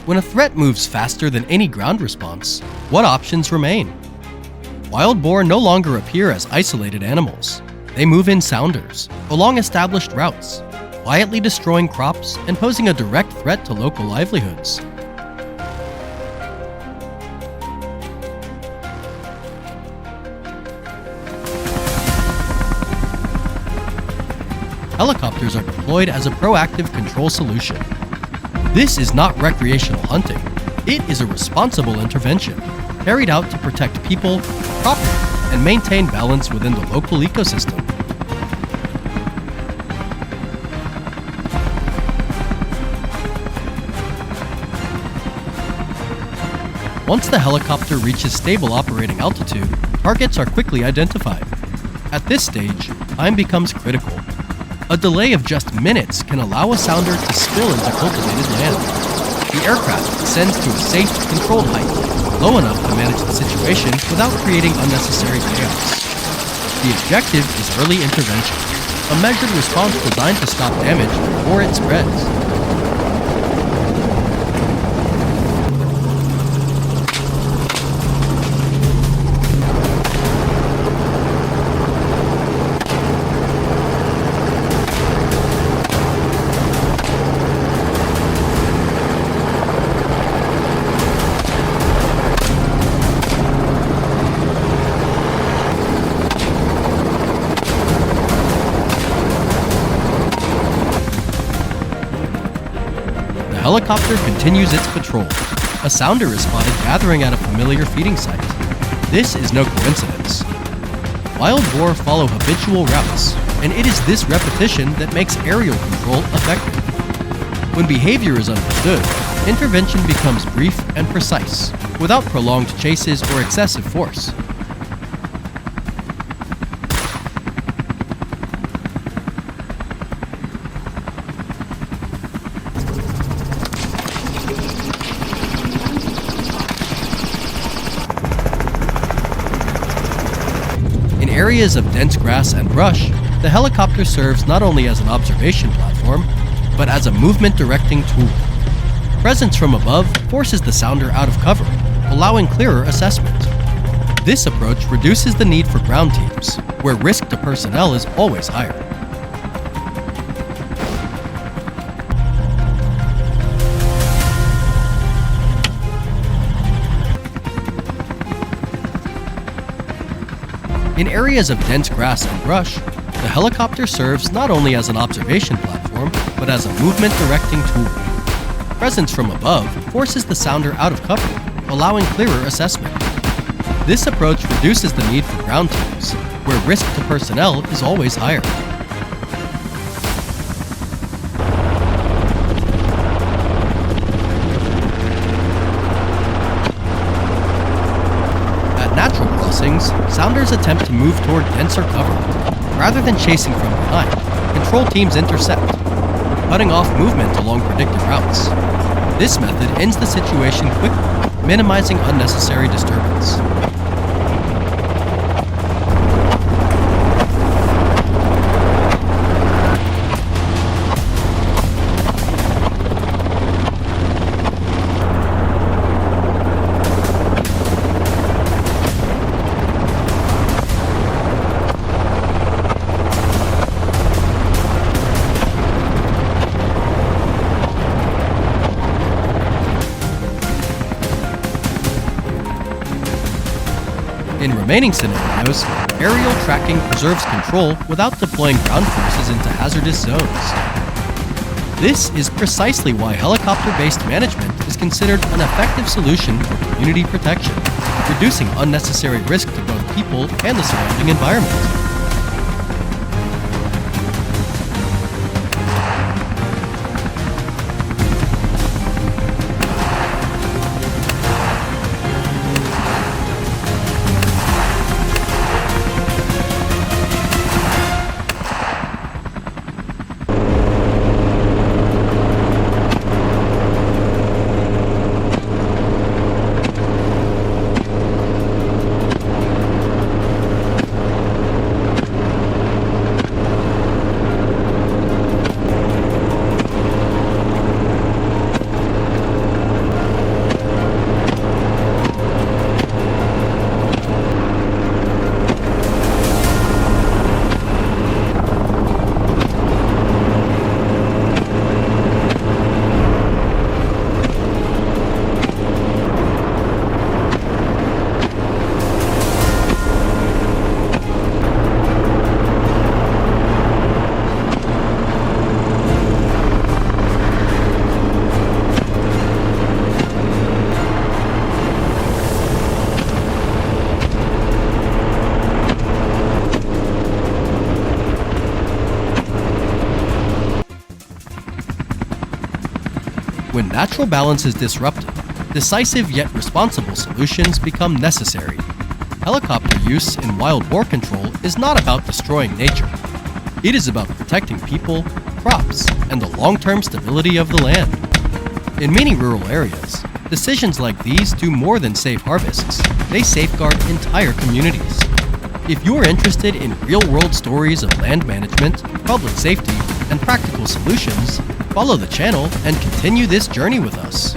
When a threat moves faster than any ground response, what options remain? Wild boar no longer appear as isolated animals. They move in sounders, along established routes, quietly destroying crops and posing a direct threat to local livelihoods. Helicopters are deployed as a proactive control solution. This is not recreational hunting. It is a responsible intervention, carried out to protect people, property, and maintain balance within the local ecosystem. Once the helicopter reaches stable operating altitude, targets are quickly identified. At this stage, time becomes critical. A delay of just minutes can allow a sounder to spill into cultivated land. The aircraft descends to a safe, controlled height, low enough to manage the situation without creating unnecessary chaos. The objective is early intervention, a measured response designed to stop damage before it spreads. The helicopter continues its patrol. A sounder is spotted gathering at a familiar feeding site. This is no coincidence. Wild boar follow habitual routes, and it is this repetition that makes aerial control effective. When behavior is understood, intervention becomes brief and precise, without prolonged chases or excessive force. In areas of dense grass and brush, the helicopter serves not only as an observation platform, but as a movement directing tool. Presence from above forces the sounder out of cover, allowing clearer assessment. This approach reduces the need for ground teams, where risk to personnel is always higher. In areas of dense grass and brush, the helicopter serves not only as an observation platform, but as a movement directing tool. Presence from above forces the sounder out of cover, allowing clearer assessment. This approach reduces the need for ground teams, where risk to personnel is always higher. Natural crossings, sounders attempt to move toward denser cover. Rather than chasing from behind, control teams intercept, cutting off movement along predicted routes. This method ends the situation quickly, minimizing unnecessary disturbance. In remaining scenarios, aerial tracking preserves control without deploying ground forces into hazardous zones. This is precisely why helicopter-based management is considered an effective solution for community protection, reducing unnecessary risk to both people and the surrounding environment. natural balance is disrupted, decisive yet responsible solutions become necessary. Helicopter use in wild boar control is not about destroying nature. It is about protecting people, crops, and the long-term stability of the land. In many rural areas, decisions like these do more than save harvests, they safeguard entire communities. If you're interested in real-world stories of land management, public safety, and practical solutions, follow the channel and continue this journey with us.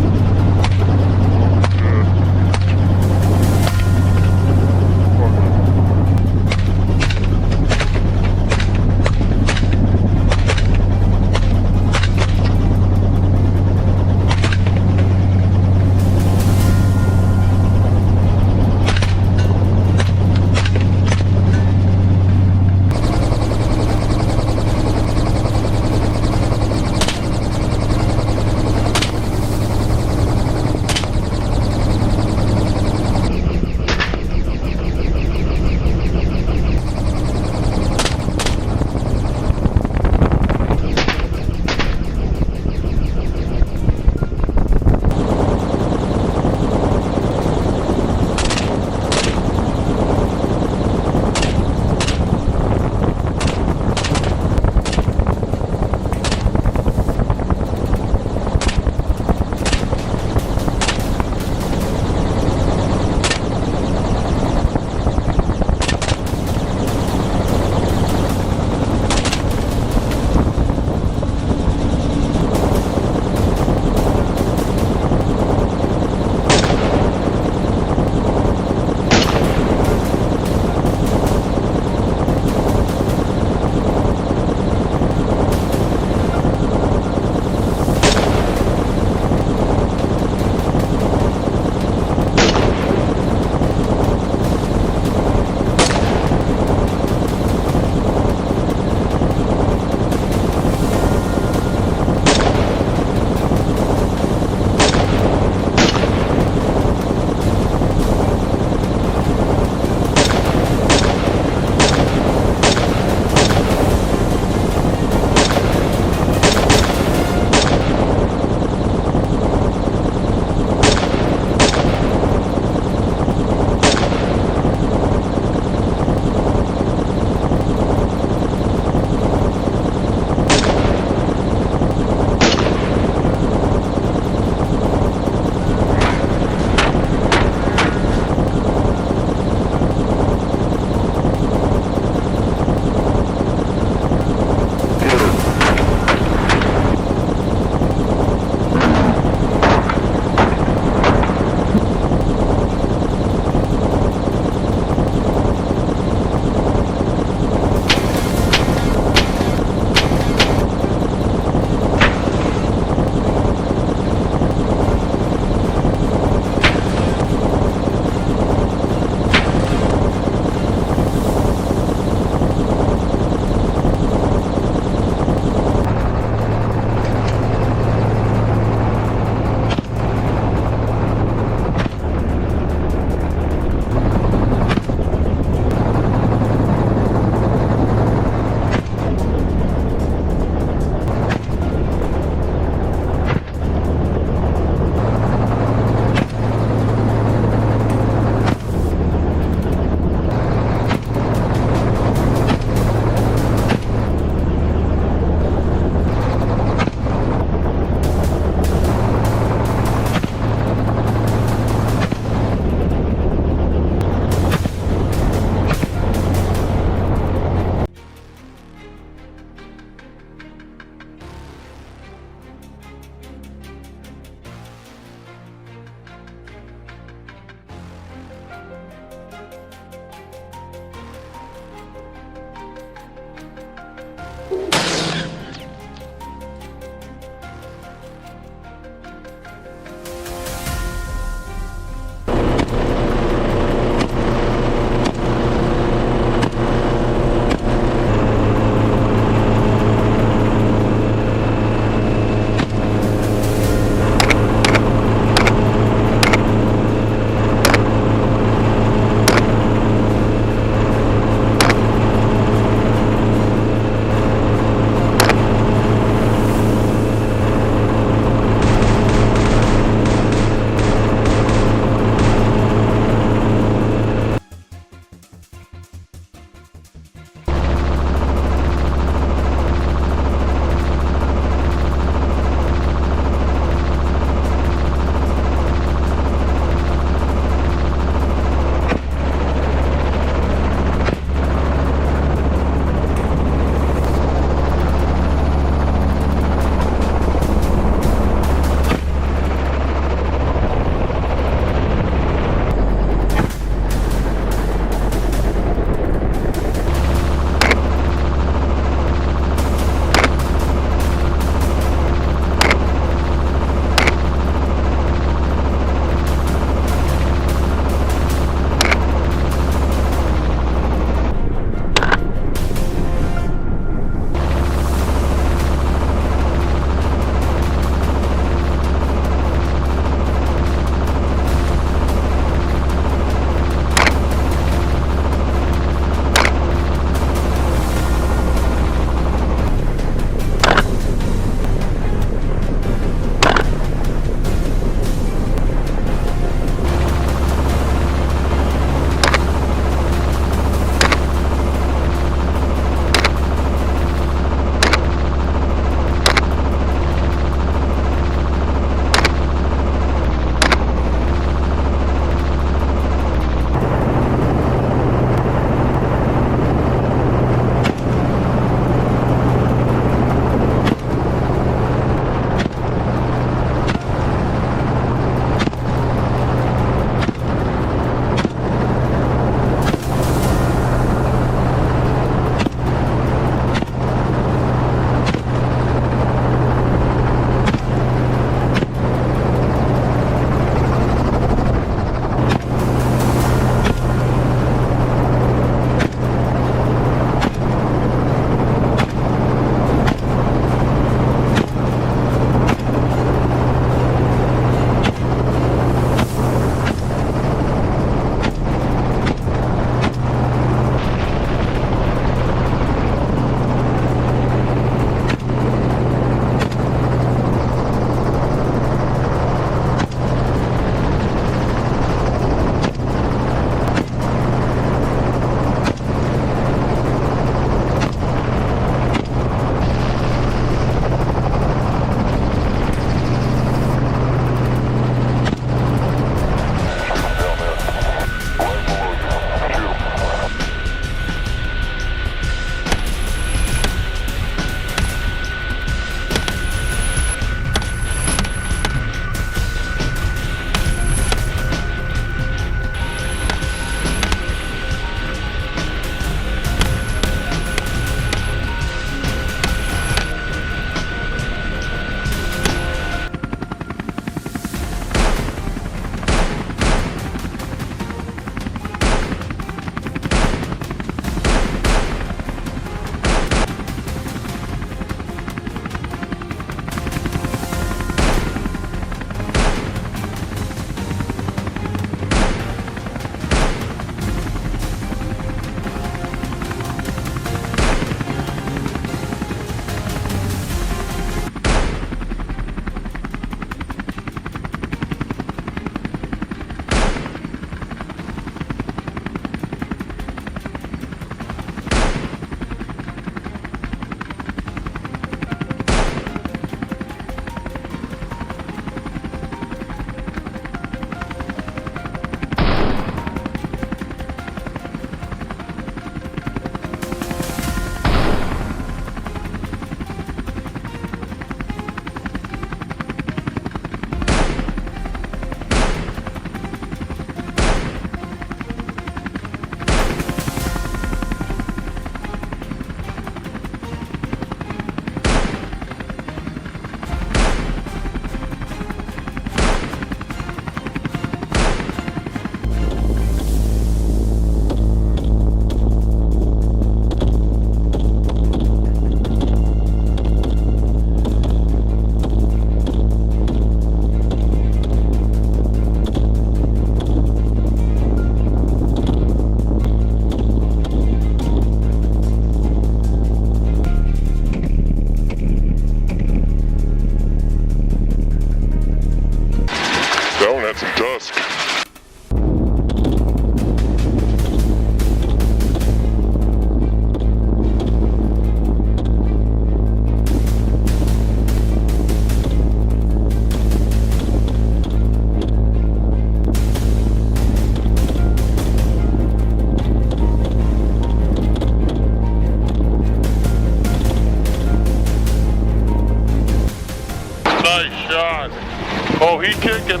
Oh, he kicking.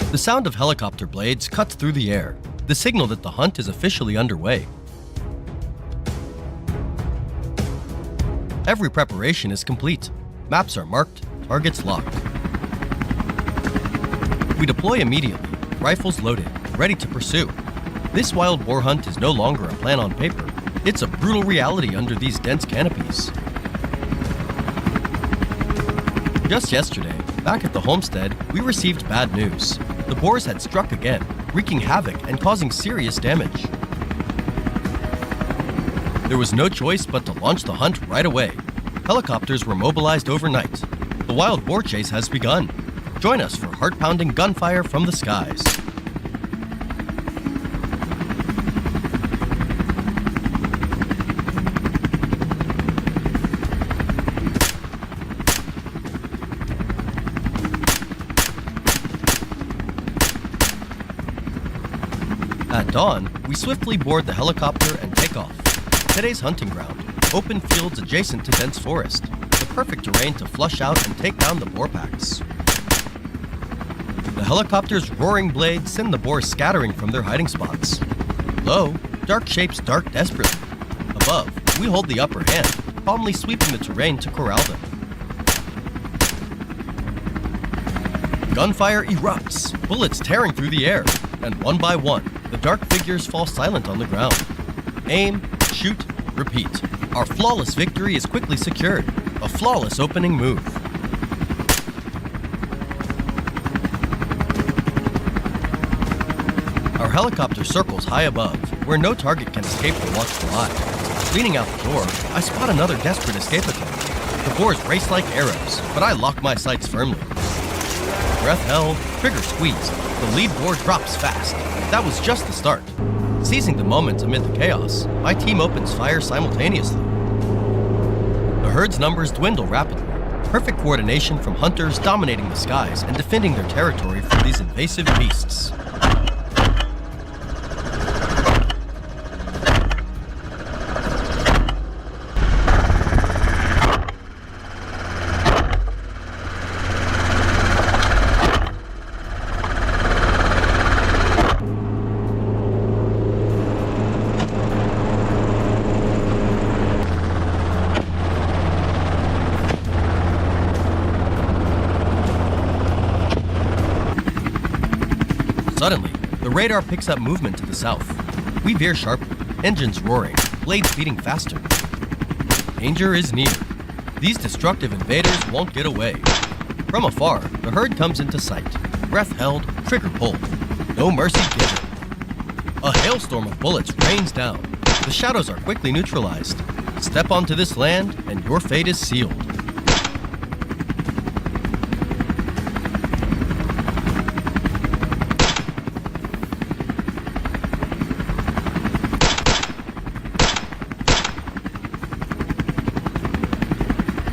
The sound of helicopter blades cuts through the air, the signal that the hunt is officially underway. Every preparation is complete. Maps are marked, targets locked. We deploy immediately, rifles loaded, ready to pursue. This wild boar hunt is no longer a plan on paper. It's a brutal reality under these dense canopies. Just yesterday, back at the homestead, we received bad news. The boars had struck again, wreaking havoc and causing serious damage. There was no choice but to launch the hunt right away. Helicopters were mobilized overnight. The wild boar chase has begun. Join us for heart-pounding gunfire from the skies. At dawn, we swiftly board the helicopter and take off. Today's hunting ground, open fields adjacent to dense forest, the perfect terrain to flush out and take down the boar packs. The helicopter's roaring blades send the boars scattering from their hiding spots. Low, dark shapes dart desperately. Above, we hold the upper hand, calmly sweeping the terrain to corral them. Gunfire erupts, bullets tearing through the air, and one by one, the dark figures fall silent on the ground. Aim, shoot, repeat. Our flawless victory is quickly secured. A flawless opening move. Our helicopter circles high above, where no target can escape the watchful eye. Leaning out the door, I spot another desperate escape attempt. The boars race like arrows, but I lock my sights firmly. Breath held, trigger squeezed. The lead boar drops fast. That was just the start. Seizing the moment amid the chaos, my team opens fire simultaneously. The herd's numbers dwindle rapidly. Perfect coordination from hunters dominating the skies and defending their territory from these invasive beasts. Suddenly, the radar picks up movement to the south. We veer sharply, engines roaring, blades beating faster. Danger is near. These destructive invaders won't get away. From afar, the herd comes into sight. Breath held, trigger pulled. No mercy given. A hailstorm of bullets rains down. The shadows are quickly neutralized. Step onto this land, and your fate is sealed.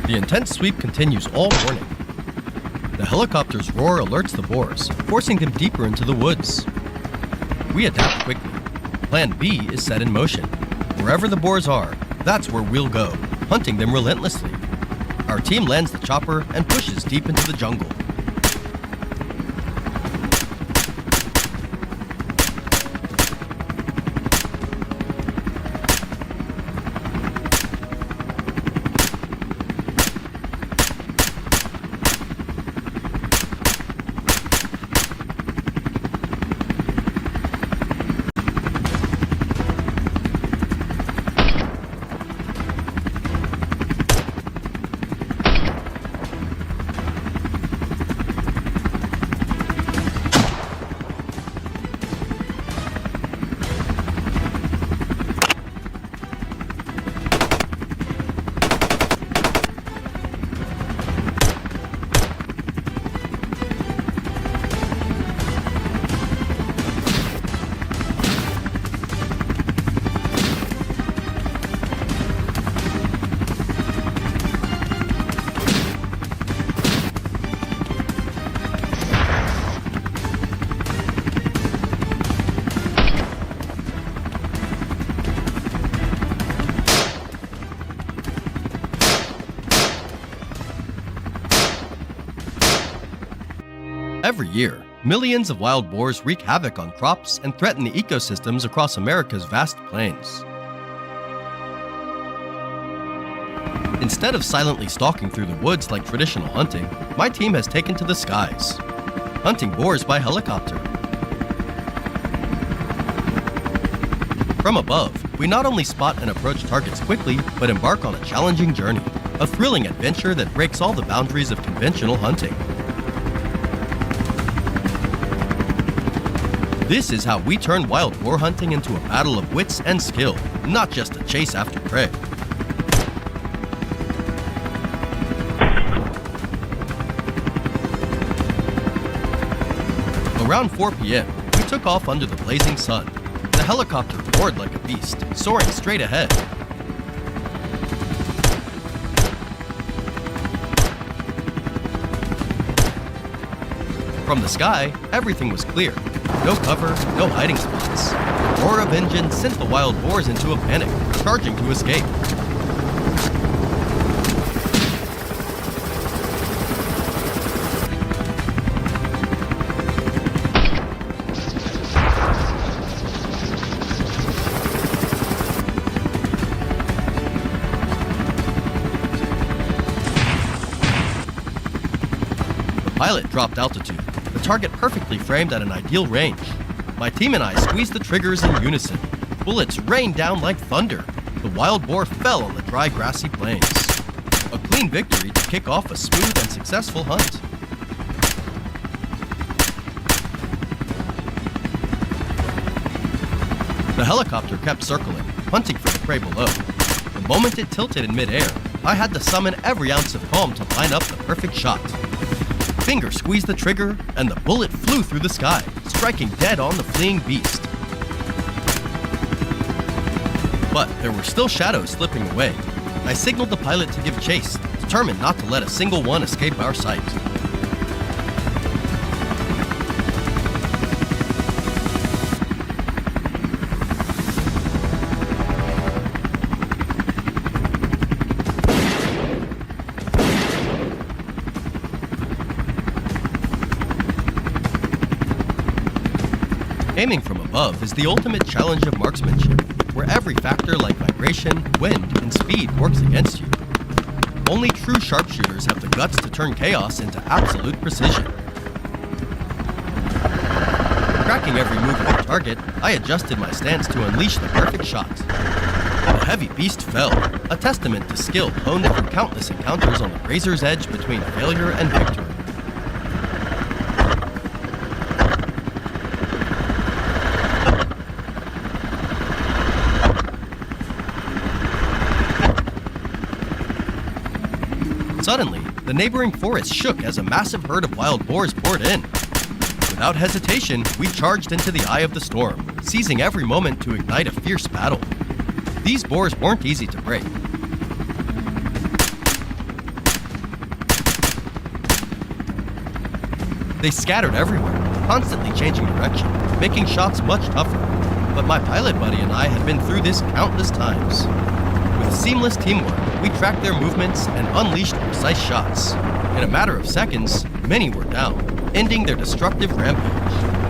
The intense sweep continues all morning. The helicopter's roar alerts the boars, forcing them deeper into the woods. We adapt quickly. Plan B is set in motion. Wherever the boars are, that's where we'll go, hunting them relentlessly. Our team lands the chopper and pushes deep into the jungle. Every year, millions of wild boars wreak havoc on crops and threaten the ecosystems across America's vast plains. Instead of silently stalking through the woods like traditional hunting, my team has taken to the skies, hunting boars by helicopter. From above, we not only spot and approach targets quickly, but embark on a challenging journey, a thrilling adventure that breaks all the boundaries of conventional hunting. This is how we turn wild boar hunting into a battle of wits and skill, not just a chase after prey. Around 4 p.m., we took off under the blazing sun. The helicopter roared like a beast, soaring straight ahead. From the sky, everything was clear. No cover, no hiding spots. The roar of engines sent the wild boars into a panic, charging to escape. The pilot dropped altitude, the target perfectly framed at an ideal range. My team and I squeezed the triggers in unison. Bullets rained down like thunder. The wild boar fell on the dry, grassy plains. A clean victory to kick off a smooth and successful hunt. The helicopter kept circling, hunting for the prey below. The moment it tilted in midair, I had to summon every ounce of calm to line up the perfect shot. Finger squeezed the trigger, and the bullet flew through the sky, striking dead on the fleeing beast. But there were still shadows slipping away. I signaled the pilot to give chase, determined not to let a single one escape our sight. Aiming from above is the ultimate challenge of marksmanship, where every factor like vibration, wind, and speed works against you. Only true sharpshooters have the guts to turn chaos into absolute precision. Tracking every move of the target, I adjusted my stance to unleash the perfect shot. The heavy beast fell, a testament to skill honed through countless encounters on the razor's edge between failure and victory. Suddenly, the neighboring forest shook as a massive herd of wild boars poured in. Without hesitation, we charged into the eye of the storm, seizing every moment to ignite a fierce battle. These boars weren't easy to break. They scattered everywhere, constantly changing direction, making shots much tougher. But my pilot buddy and I had been through this countless times. With seamless teamwork, we tracked their movements and unleashed precise shots. In a matter of seconds, many were down, ending their destructive rampage.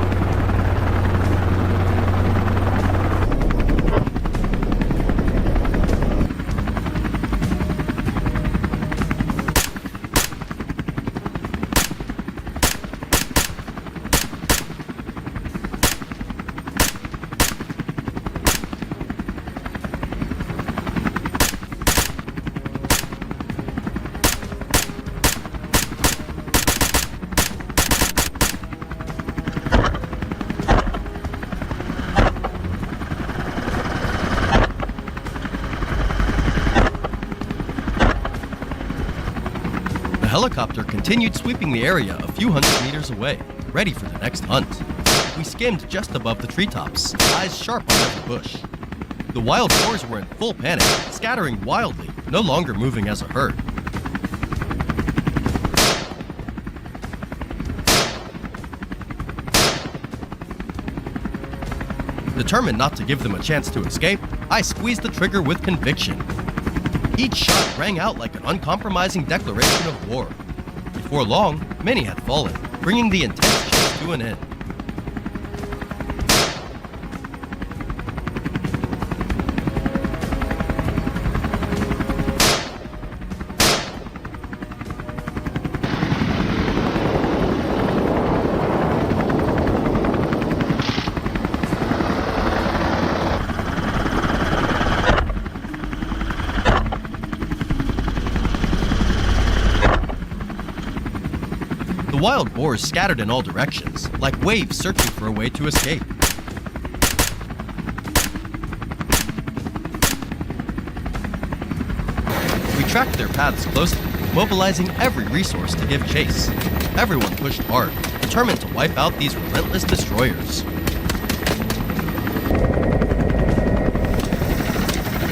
The helicopter continued sweeping the area a few hundred meters away, ready for the next hunt. We skimmed just above the treetops, eyes sharp on every bush. The wild boars were in full panic, scattering wildly, no longer moving as a herd. Determined not to give them a chance to escape, I squeezed the trigger with conviction. Each shot rang out like an uncompromising declaration of war. Before long, many had fallen, bringing the intense chase to an end. The wild boars scattered in all directions, like waves searching for a way to escape. We tracked their paths closely, mobilizing every resource to give chase. Everyone pushed hard, determined to wipe out these relentless destroyers.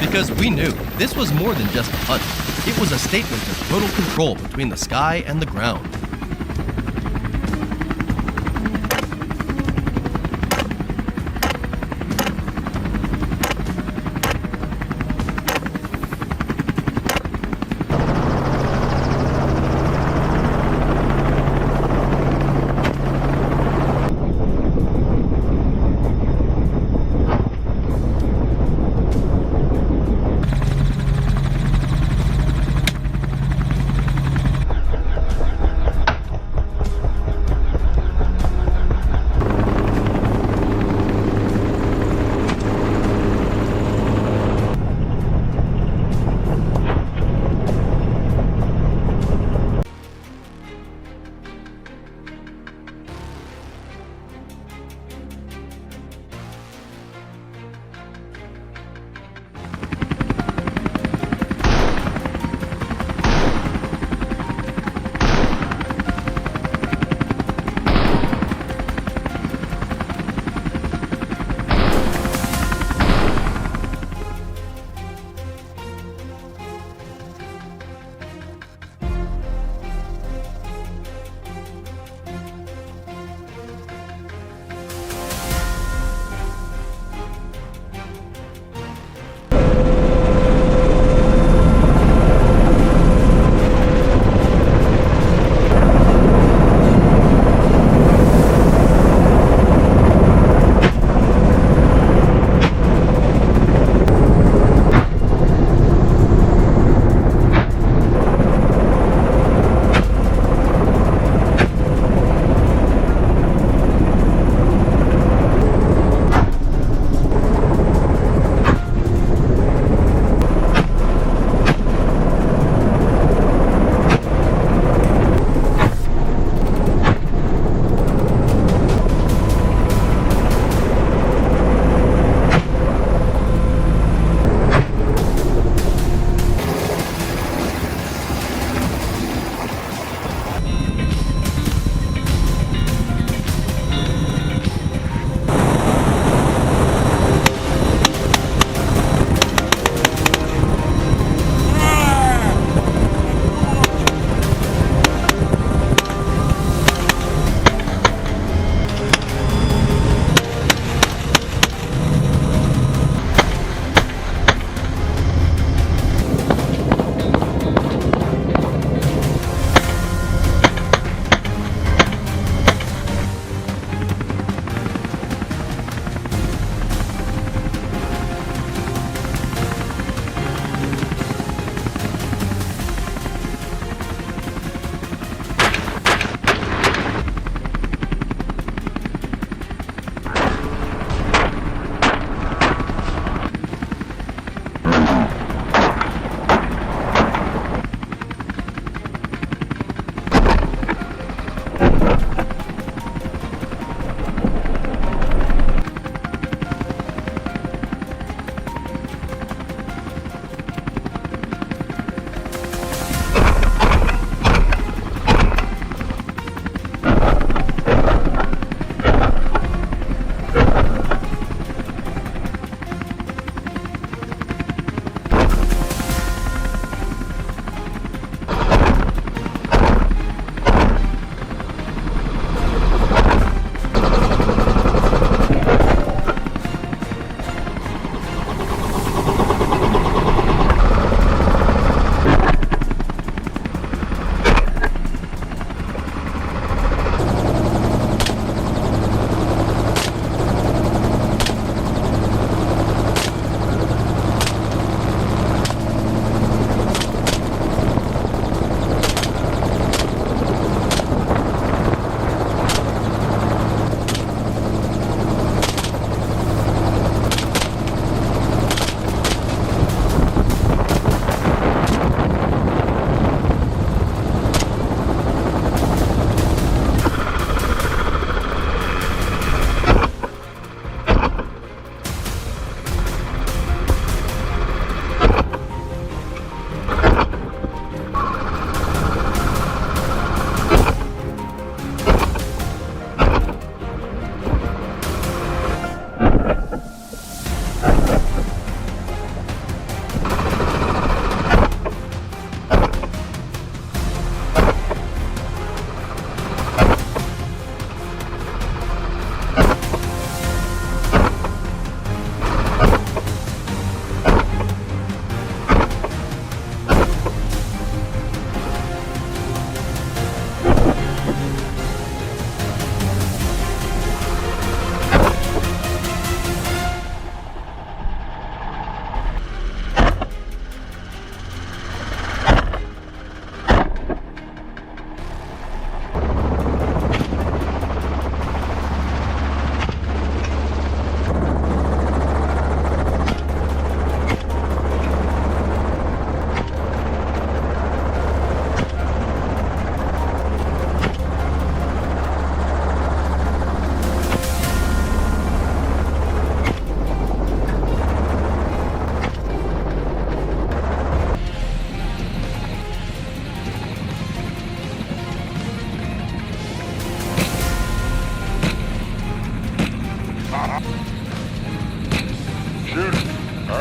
Because we knew this was more than just a hunt. It was a statement of total control between the sky and the ground.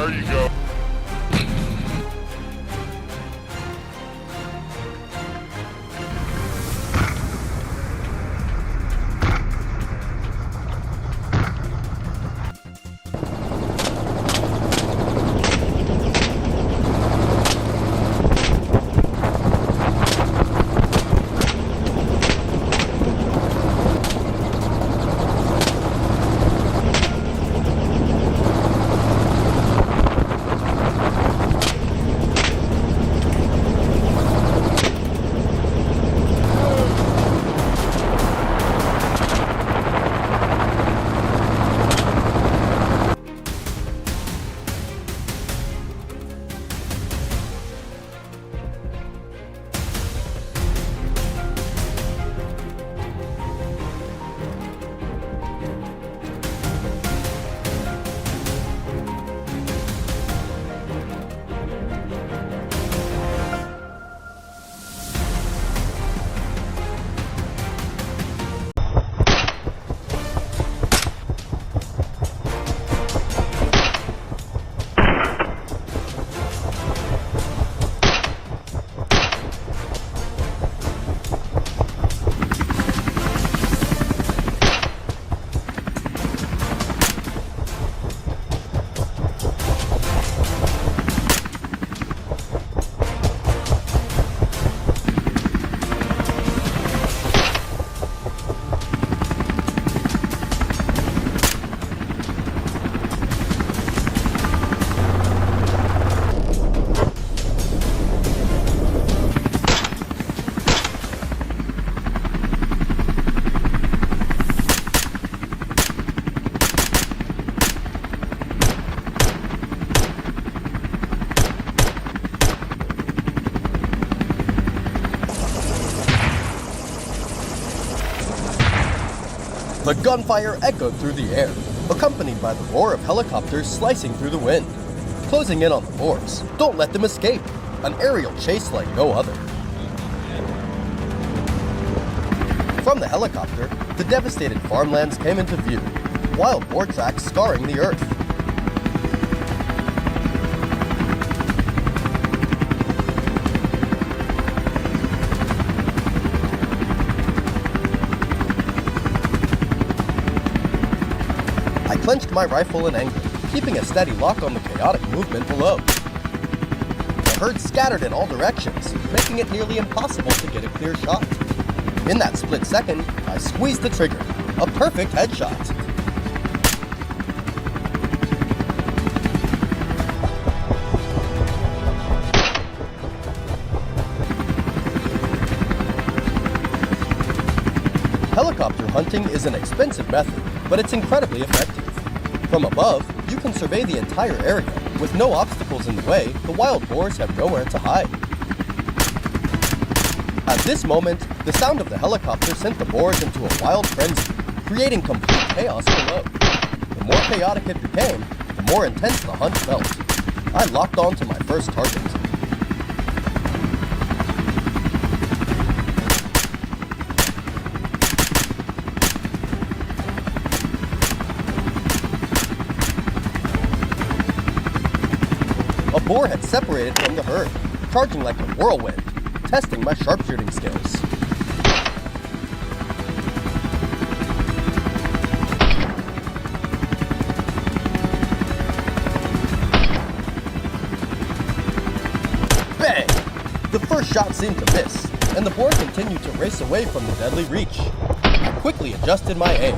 There you go. The gunfire echoed through the air, accompanied by the roar of helicopters slicing through the wind. Closing in on the Boars, don't let them escape. An aerial chase like no other. From the helicopter, the devastated farmlands came into view, wild boar tracks scarring the earth. I clenched my rifle in anger, keeping a steady lock on the chaotic movement below. The herd scattered in all directions, making it nearly impossible to get a clear shot. In that split second, I squeezed the trigger, a perfect headshot. Helicopter hunting is an expensive method, but it's incredibly effective. From above, you can survey the entire area. With no obstacles in the way, the wild boars have nowhere to hide. At this moment, the sound of the helicopter sent the boars into a wild frenzy, creating complete chaos below. The more chaotic it became, the more intense the hunt felt. I locked on to my first target. A boar had separated from the herd, charging like a whirlwind, testing my sharpshooting skills. Bang! The first shot seemed to miss, and the boar continued to race away from the deadly reach. I quickly adjusted my aim.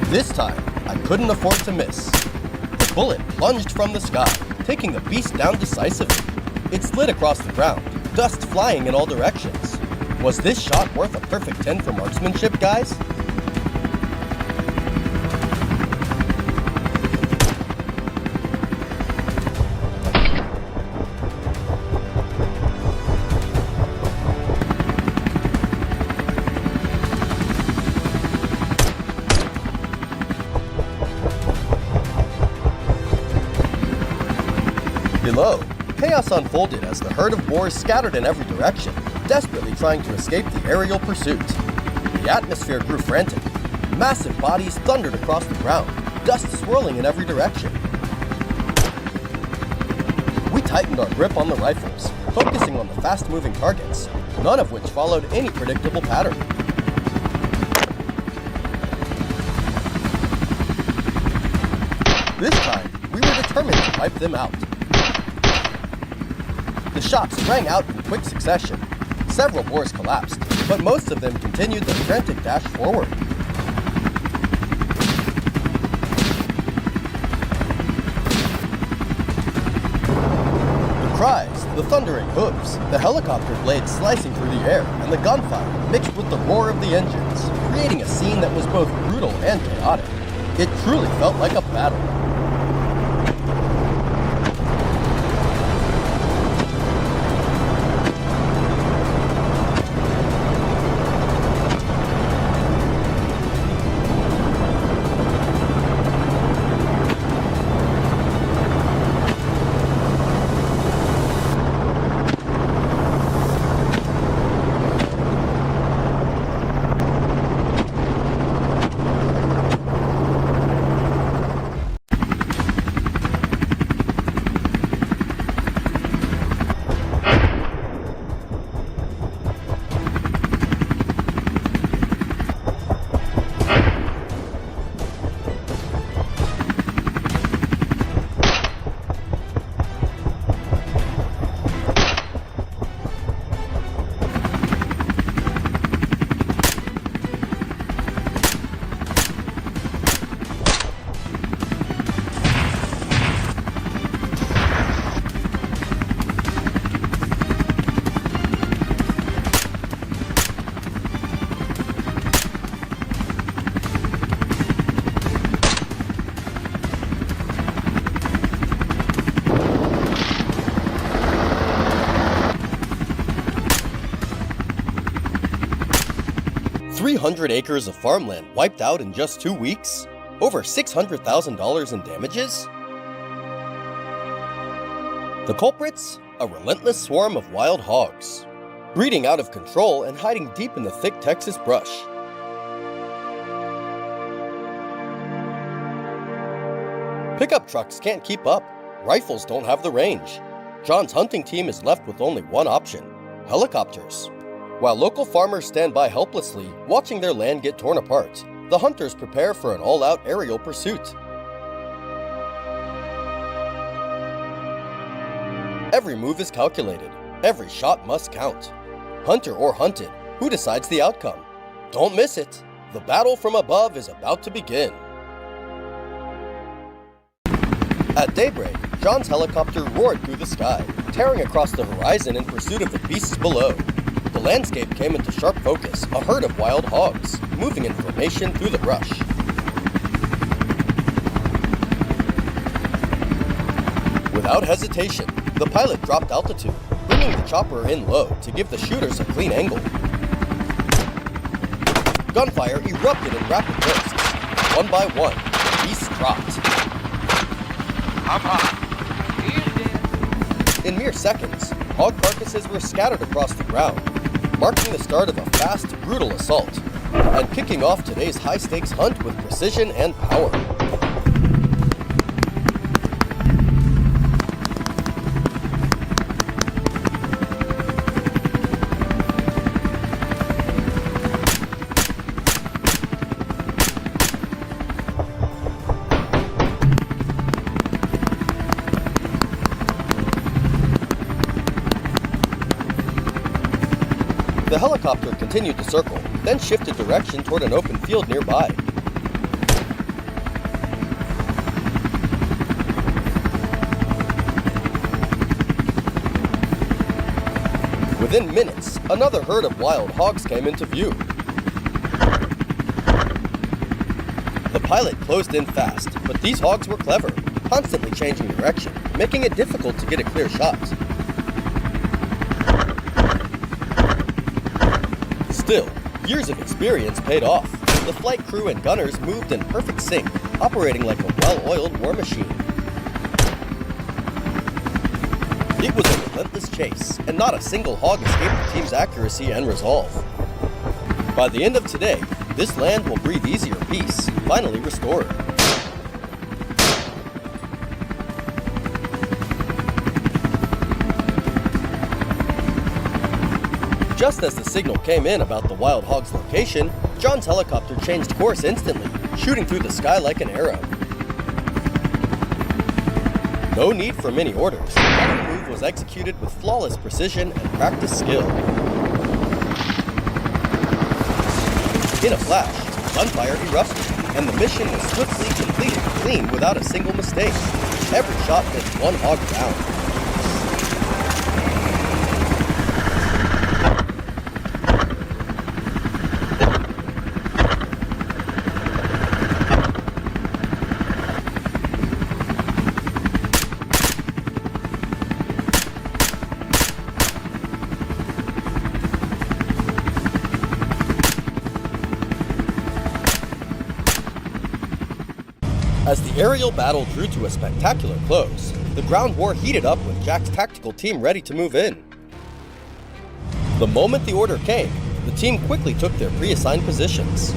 This time, I couldn't afford to miss. The bullet plunged from the sky, taking the beast down decisively. It slid across the ground, dust flying in all directions. Was this shot worth a perfect 10 for marksmanship, guys? Below, chaos unfolded as the herd of boars scattered in every direction, desperately trying to escape the aerial pursuit. The atmosphere grew frantic. Massive bodies thundered across the ground, dust swirling in every direction. We tightened our grip on the rifles, focusing on the fast-moving targets, none of which followed any predictable pattern. This time, we were determined to wipe them out. The shots rang out in quick succession. Several boars collapsed, but most of them continued their frantic dash forward. The cries, the thundering hooves, the helicopter blades slicing through the air, and the gunfire mixed with the roar of the engines, creating a scene that was both brutal and chaotic. It truly felt like a battle. $300 acres of farmland wiped out in just 2 weeks? Over $600,000 in damages? The culprits? A relentless swarm of wild hogs, breeding out of control and hiding deep in the thick Texas brush. Pickup trucks can't keep up. Rifles don't have the range. John's hunting team is left with only one option: helicopters. While local farmers stand by helplessly, watching their land get torn apart, the hunters prepare for an all-out aerial pursuit. Every move is calculated. Every shot must count. Hunter or hunted, who decides the outcome? Don't miss it. The battle from above is about to begin. At daybreak, John's helicopter roared through the sky, tearing across the horizon in pursuit of the beasts below. The landscape came into sharp focus, a herd of wild hogs, moving in formation through the brush. Without hesitation, the pilot dropped altitude, bringing the chopper in low to give the shooters a clean angle. Gunfire erupted in rapid bursts. One by one, the beasts dropped. I'm hot. He's dead. In mere seconds, hog carcasses were scattered across the ground, marking the start of a fast, brutal assault, and kicking off today's high-stakes hunt with precision and power. The helicopter continued to circle, then shifted direction toward an open field nearby. Within minutes, another herd of wild hogs came into view. The pilot closed in fast, but these hogs were clever, constantly changing direction, making it difficult to get a clear shot. Still, years of experience paid off. The flight crew and gunners moved in perfect sync, operating like a well-oiled war machine. It was a relentless chase, and not a single hog escaped the team's accuracy and resolve. By the end of today, this land will breathe easier peace, finally restored. Just as the signal came in about the wild hog's location, John's helicopter changed course instantly, shooting through the sky like an arrow. No need for many orders. Every move was executed with flawless precision and practiced skill. In a flash, gunfire erupted, and the mission was swiftly completed clean without a single mistake. Every shot missed one hog down. As the aerial battle drew to a spectacular close, the ground war heated up with Jack's tactical team ready to move in. The moment the order came, the team quickly took their pre-assigned positions.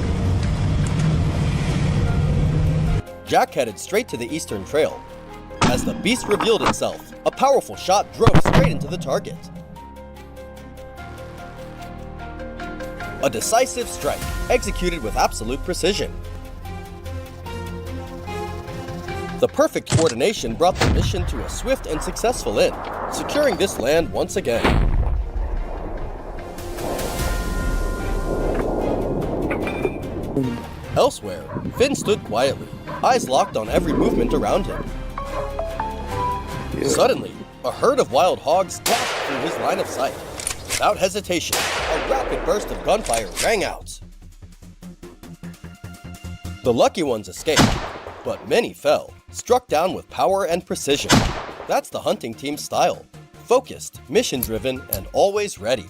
Jack headed straight to the eastern trail. As the beast revealed itself, a powerful shot drove straight into the target. A decisive strike, executed with absolute precision. The perfect coordination brought the mission to a swift and successful end, securing this land once again. Elsewhere, Finn stood quietly, eyes locked on every movement around him. Suddenly, a herd of wild hogs dashed through his line of sight. Without hesitation, a rapid burst of gunfire rang out. The lucky ones escaped, but many fell, struck down with power and precision. That's the hunting team's style. Focused, mission-driven, and always ready.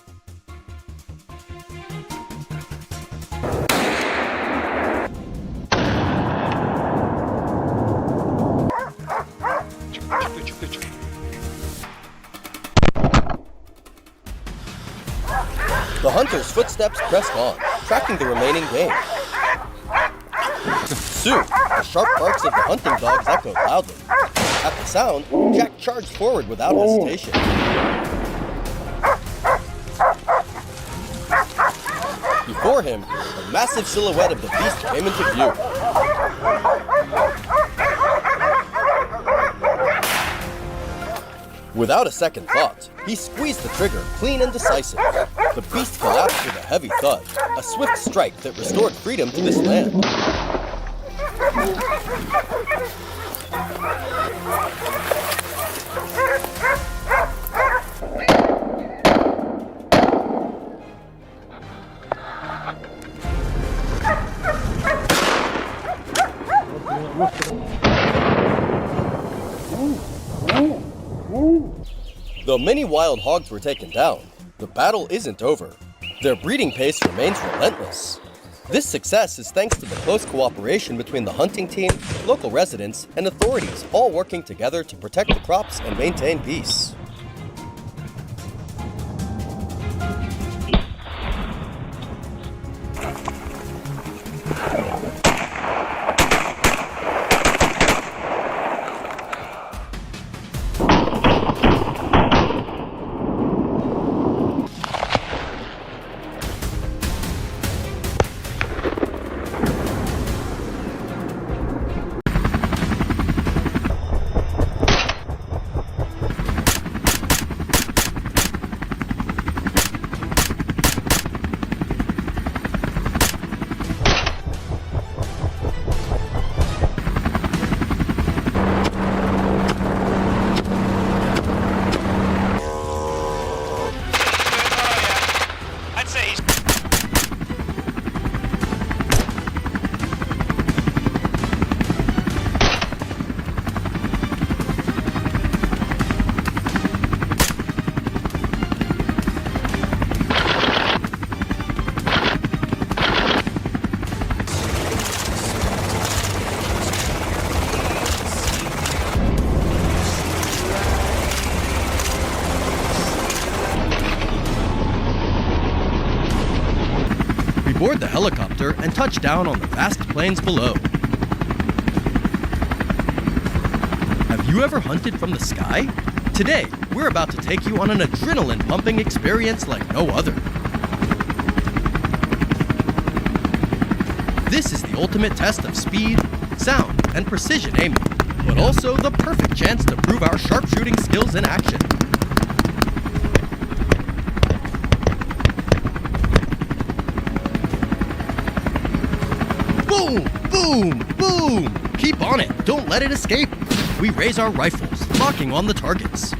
The hunter's footsteps pressed on, tracking the remaining game. Soon, the sharp barks of the hunting dogs echoed loudly. At the sound, Jack charged forward without hesitation. Before him, the massive silhouette of the beast came into view. Without a second thought, he squeezed the trigger, clean and decisive. The beast collapsed with a heavy thud, a swift strike that restored freedom to this land. Though many wild hogs were taken down, the battle isn't over. Their breeding pace remains relentless. This success is thanks to the close cooperation between the hunting team, local residents, and authorities, all working together to protect the crops and maintain peace. Board the helicopter and touch down on the vast plains below. Have you ever hunted from the sky? Today, we're about to take you on an adrenaline-pumping experience like no other. This is the ultimate test of speed, sound, and precision aiming, but also the perfect chance to prove our sharpshooting skills in action. Boom! Boom! Boom! Keep on it, don't let it escape. We raise our rifles, locking on the targets.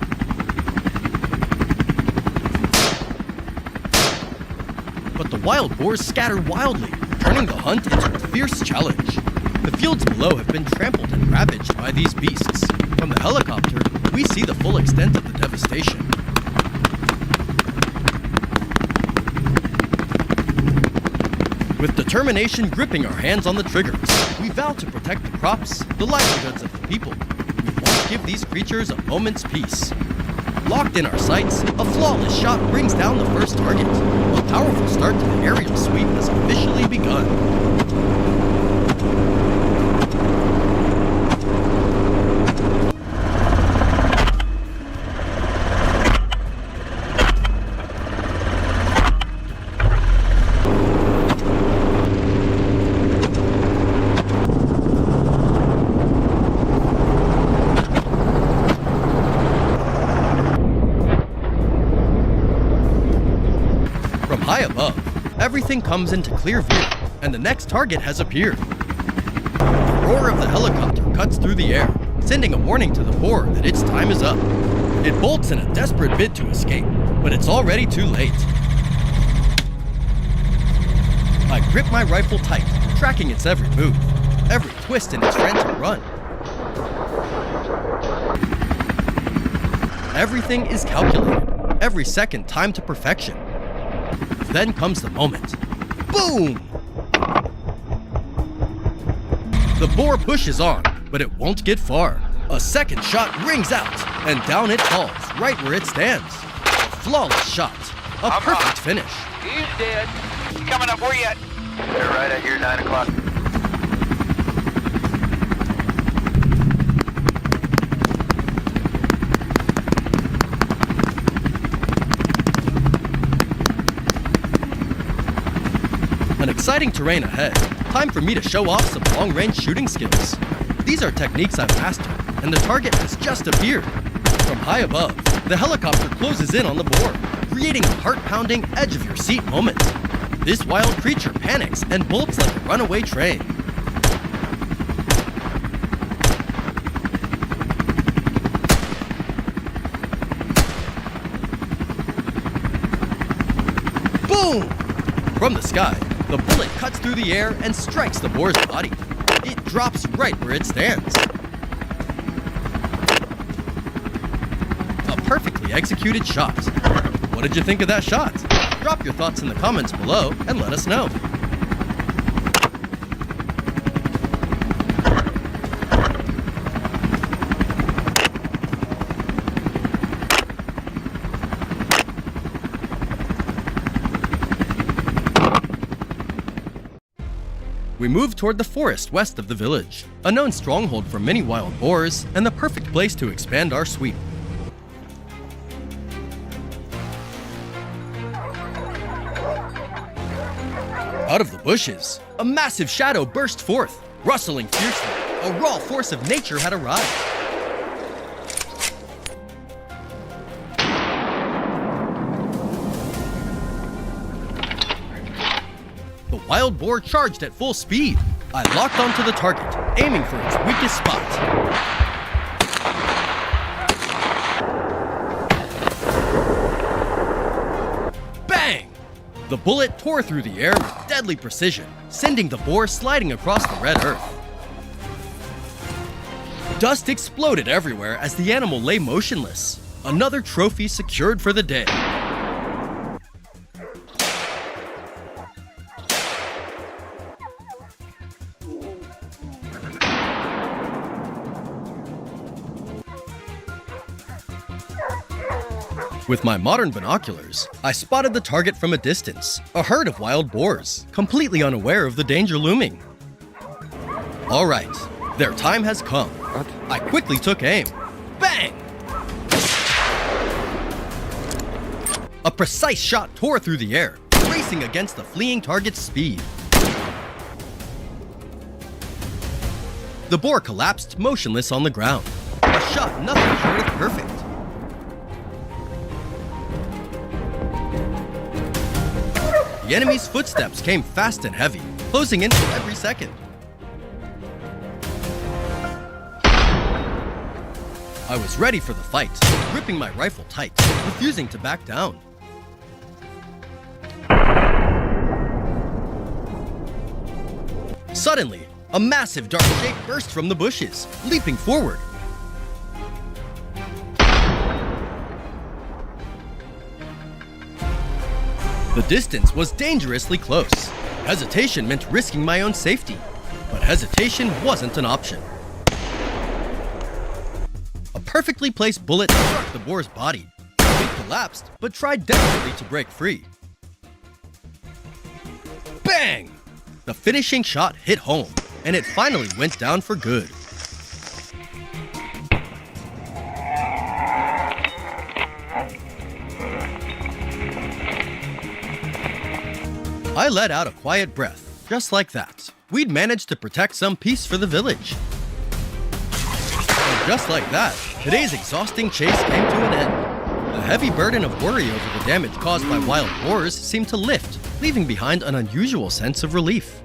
But the wild boars scatter wildly, turning the hunt into a fierce challenge. The fields below have been trampled and ravaged by these beasts. From the helicopter, we see the full extent of the devastation. With determination gripping our hands on the triggers, we vow to protect the crops, the livelihoods of the people. We won't give these creatures a moment's peace. Locked in our sights, a flawless shot brings down the first target. A powerful start to the aerial sweep has officially begun. High above, everything comes into clear view, and the next target has appeared. The roar of the helicopter cuts through the air, sending a warning to the boar that its time is up. It bolts in a desperate bid to escape, but it's already too late. I grip my rifle tight, tracking its every move, every twist in its frantic run. Everything is calculated, every second timed to perfection. Then comes the moment. Boom! The boar pushes on, but it won't get far. A second shot rings out, and down it falls, right where it stands. A flawless shot. A perfect finish. He's dead. He's coming up. Where you at? They're right at here, 9 o'clock. An exciting terrain ahead. Time for me to show off some long-range shooting skills. These are techniques I've mastered, and the target has just appeared. From high above, the helicopter closes in on the boar, creating a heart-pounding, edge-of-your-seat moment. This wild creature panics and bolts like a runaway train. Boom! From the sky, the bullet cuts through the air and strikes the boar's body. It drops right where it stands. A perfectly executed shot. What did you think of that shot? Drop your thoughts in the comments below and let us know. We move toward the forest west of the village, a known stronghold for many wild boars and the perfect place to expand our sweep. Out of the bushes, a massive shadow burst forth, rustling fiercely. A raw force of nature had arrived. The wild boar charged at full speed. I locked onto the target, aiming for its weakest spot. Bang! The bullet tore through the air with deadly precision, sending the boar sliding across the red earth. Dust exploded everywhere as the animal lay motionless. Another trophy secured for the day. With my modern binoculars, I spotted the target from a distance, a herd of wild boars, completely unaware of the danger looming. All right, their time has come. I quickly took aim. Bang! A precise shot tore through the air, racing against the fleeing target's speed. The boar collapsed motionless on the ground. A shot nothing short of perfect. The enemy's footsteps came fast and heavy, closing in for every second. I was ready for the fight, gripping my rifle tight, refusing to back down. Suddenly, a massive dark shape burst from the bushes, leaping forward. The distance was dangerously close. Hesitation meant risking my own safety, but hesitation wasn't an option. A perfectly placed bullet struck the boar's body. It collapsed, but tried desperately to break free. Bang! The finishing shot hit home, and it finally went down for good. I let out a quiet breath. Just like that, we'd managed to protect some peace for the village. And just like that, today's exhausting chase came to an end. The heavy burden of worry over the damage caused by wild boars seemed to lift, leaving behind an unusual sense of relief.